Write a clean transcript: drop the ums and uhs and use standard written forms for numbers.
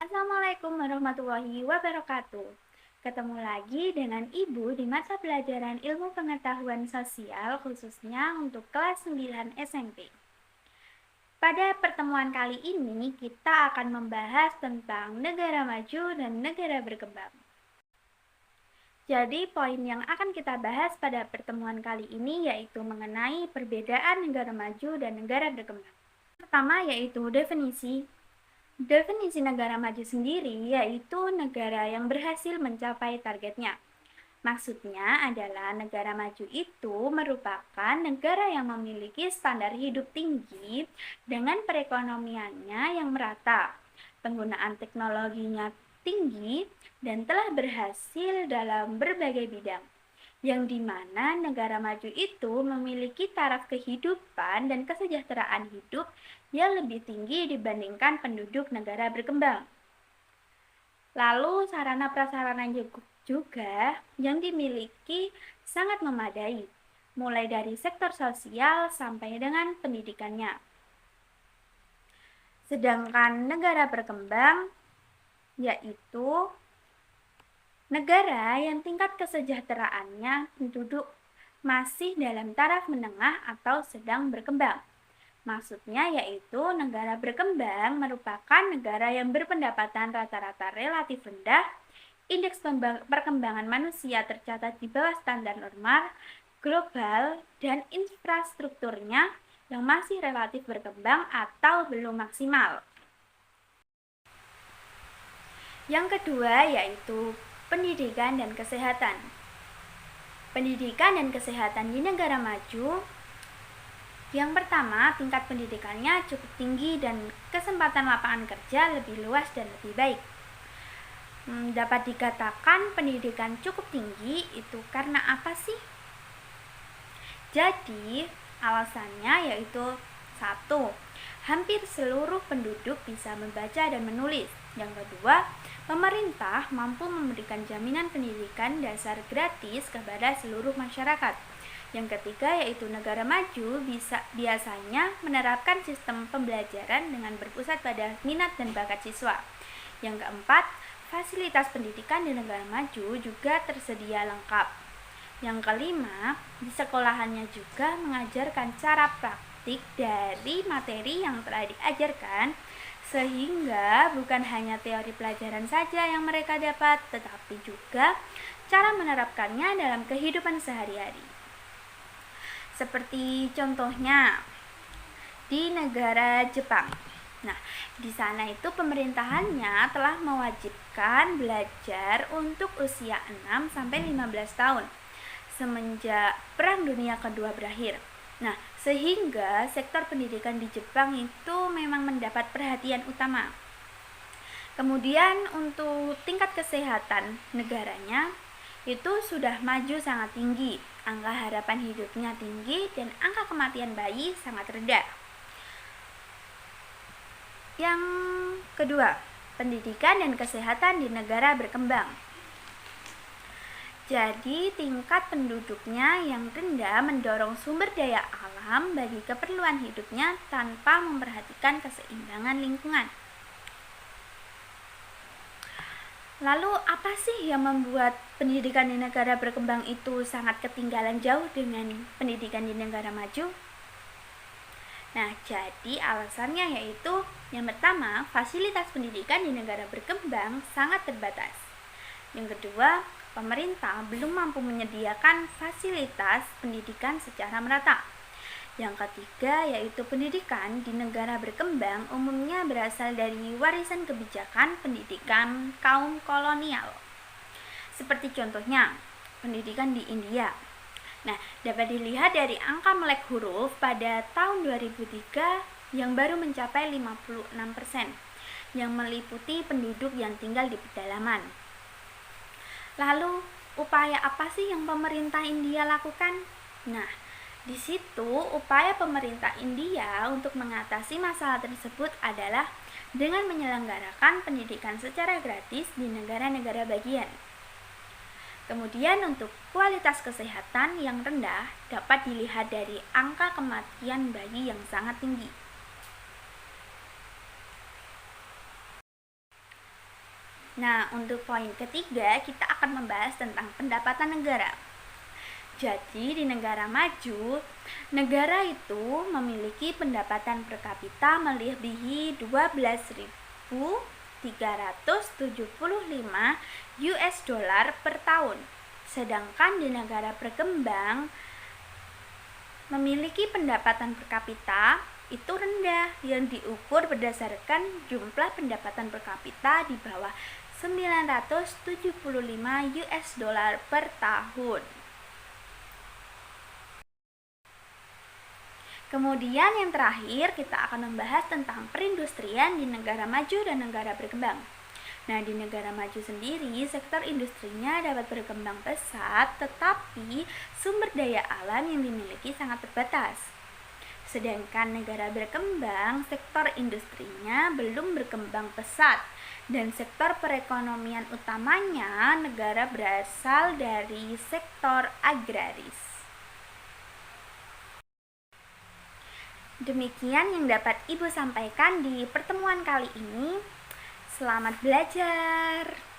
Assalamualaikum warahmatullahi wabarakatuh. Ketemu lagi dengan Ibu di mata pelajaran Ilmu Pengetahuan Sosial khususnya untuk kelas 9 SMP. Pada pertemuan kali ini kita akan membahas tentang negara maju dan negara berkembang. Jadi poin yang akan kita bahas pada pertemuan kali ini yaitu mengenai perbedaan negara maju dan negara berkembang. Pertama yaitu definisi. Definisi negara maju sendiri yaitu negara yang berhasil mencapai targetnya. Maksudnya adalah negara maju itu merupakan negara yang memiliki standar hidup tinggi dengan perekonomiannya yang merata, penggunaan teknologinya tinggi, dan telah berhasil dalam berbagai bidang yang dimana negara maju itu memiliki taraf kehidupan dan kesejahteraan hidup yang lebih tinggi dibandingkan penduduk negara berkembang. Lalu sarana prasarana juga yang dimiliki sangat memadai, mulai dari sektor sosial sampai dengan pendidikannya. Sedangkan negara berkembang yaitu negara yang tingkat kesejahteraannya penduduk masih dalam taraf menengah atau sedang berkembang. Maksudnya yaitu negara berkembang merupakan negara yang berpendapatan rata-rata relatif rendah, indeks perkembangan manusia tercatat di bawah standar normal global, dan infrastrukturnya yang masih relatif berkembang atau belum maksimal. Yang kedua yaitu pendidikan dan kesehatan. Pendidikan dan kesehatan di negara maju, yang pertama, tingkat pendidikannya cukup tinggi dan kesempatan lapangan kerja lebih luas dan lebih baik. Dapat dikatakan pendidikan cukup tinggi itu karena apa sih? Jadi, alasannya yaitu 1. Hampir seluruh penduduk bisa membaca dan menulis. Yang kedua, pemerintah mampu memberikan jaminan pendidikan dasar gratis kepada seluruh masyarakat. Yang ketiga yaitu negara maju biasanya menerapkan sistem pembelajaran dengan berpusat pada minat dan bakat siswa. Yang keempat, fasilitas pendidikan di negara maju juga tersedia lengkap. Yang kelima, di sekolahannya juga mengajarkan cara praktik dari materi yang telah diajarkan, sehingga bukan hanya teori pelajaran saja yang mereka dapat, tetapi juga cara menerapkannya dalam kehidupan sehari-hari. Seperti contohnya di negara Jepang. Nah, di sana itu pemerintahannya telah mewajibkan belajar untuk usia 6 sampai 15 tahun semenjak Perang Dunia Kedua berakhir. Nah, sehingga sektor pendidikan di Jepang itu memang mendapat perhatian utama. Kemudian untuk tingkat kesehatan negaranya itu sudah maju sangat tinggi. Angka harapan hidupnya tinggi dan angka kematian bayi sangat rendah. Yang kedua, pendidikan dan kesehatan di negara berkembang. Jadi, tingkat penduduknya yang rendah mendorong sumber daya alam bagi keperluan hidupnya tanpa memperhatikan keseimbangan lingkungan. Lalu apa sih yang membuat pendidikan di negara berkembang itu sangat ketinggalan jauh dengan pendidikan di negara maju? Nah, jadi alasannya yaitu yang pertama, fasilitas pendidikan di negara berkembang sangat terbatas. Yang kedua, pemerintah belum mampu menyediakan fasilitas pendidikan secara merata. Yang ketiga yaitu pendidikan di negara berkembang umumnya berasal dari warisan kebijakan pendidikan kaum kolonial. Seperti contohnya pendidikan di India. Nah, dapat dilihat dari angka melek huruf pada tahun 2003 yang baru mencapai 56%, yang meliputi penduduk yang tinggal di pedalaman. Lalu, upaya apa sih yang pemerintah India lakukan? Nah, di situ upaya pemerintah India untuk mengatasi masalah tersebut adalah dengan menyelenggarakan pendidikan secara gratis di negara-negara bagian. Kemudian untuk kualitas kesehatan yang rendah dapat dilihat dari angka kematian bayi yang sangat tinggi. Nah, untuk poin ketiga, kita akan membahas tentang pendapatan negara. Jadi, di negara maju, negara itu memiliki pendapatan per kapita melebihi 12.375 US dollar per tahun. Sedangkan di negara berkembang memiliki pendapatan per kapita itu rendah, yang diukur berdasarkan jumlah pendapatan per kapita di bawah 975 US dollar per tahun. Kemudian yang terakhir, kita akan membahas tentang perindustrian di negara maju dan negara berkembang. Nah, di negara maju sendiri, sektor industrinya dapat berkembang pesat, tetapi sumber daya alam yang dimiliki sangat terbatas. Sedangkan negara berkembang, sektor industrinya belum berkembang pesat, dan sektor perekonomian utamanya negara berasal dari sektor agraris. Demikian yang dapat Ibu sampaikan di pertemuan kali ini. Selamat belajar.